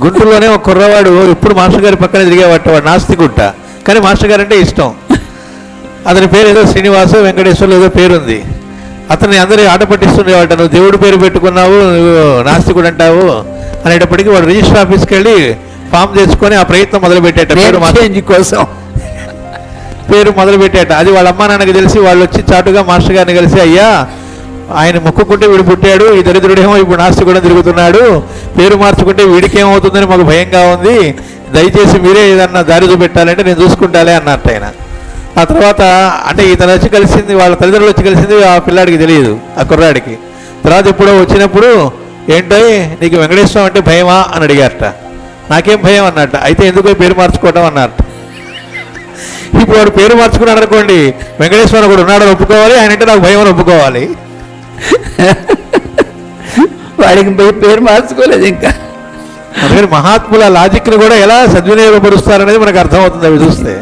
గుంటూరులోనే ఒక కుర్రవాడు ఎప్పుడు మాస్టర్ గారి పక్కన తిరిగేవాట, వాడు నాస్తికుంట, కానీ మాస్టర్ గారు అంటే ఇష్టం. అతని పేరు ఏదో శ్రీనివాసు వెంకటేశ్వర్లు ఏదో పేరుంది. అతన్ని అందరూ ఆట పట్టిస్తుండేవాట, నువ్వు దేవుడి పేరు పెట్టుకున్నావు, నువ్వు నాస్తికుడు అంటావు అనేటప్పటికీ వాడు రిజిస్టర్ ఆఫీస్కి వెళ్ళి ఫామ్ తెచ్చుకొని ఆ ప్రయత్నం మొదలుపెట్టాట, పేరు చేంజ్ కోసం పేరు మొదలుపెట్టాట. అది వాళ్ళ అమ్మా నాన్నకి తెలిసి వాళ్ళు వచ్చి చాటుగా మాస్టర్ గారిని కలిసి, అయ్యా ఆయన మొక్కుకుంటే వీడు పుట్టాడు, ఈ దరిద్రుడేమో ఇప్పుడు నాస్తికుడు తిరుగుతున్నాడు, పేరు మార్చుకుంటే వీడికేమవుతుందని మాకు భయంగా ఉంది, దయచేసి మీరే ఏదన్నా దారి చూపెట్టాలంటే నేను చూసుకుంటాలే అన్నట్టు ఆయన. ఆ తర్వాత అంటే ఇతను వచ్చి కలిసింది, వాళ్ళ తల్లిదండ్రులు వచ్చి కలిసింది ఆ పిల్లాడికి తెలియదు, ఆ కుర్రాడికి. తర్వాత ఎప్పుడో వచ్చినప్పుడు, ఏంటో నీకు వెంకటేశ్వరం అంటే భయమా అని అడిగారట. నాకేం భయం అన్నట్ట. అయితే ఎందుకో పేరు మార్చుకోవటం అన్నట్టు. ఇప్పుడు వాడు పేరు మార్చుకున్నాడు అనుకోండి, వెంకటేశ్వరం కూడా ఉన్నాడని ఒప్పుకోవాలి, ఆయన అంటే నాకు భయం అని ఒప్పుకోవాలి. వాడికి పేరు మార్చుకోలేదు ఇంకా. అందుకని మహాత్ముల లాజిక్ను కూడా ఎలా సద్వినియోగపరుస్తారనేది మనకు అర్థమవుతుంది అవి చూస్తే.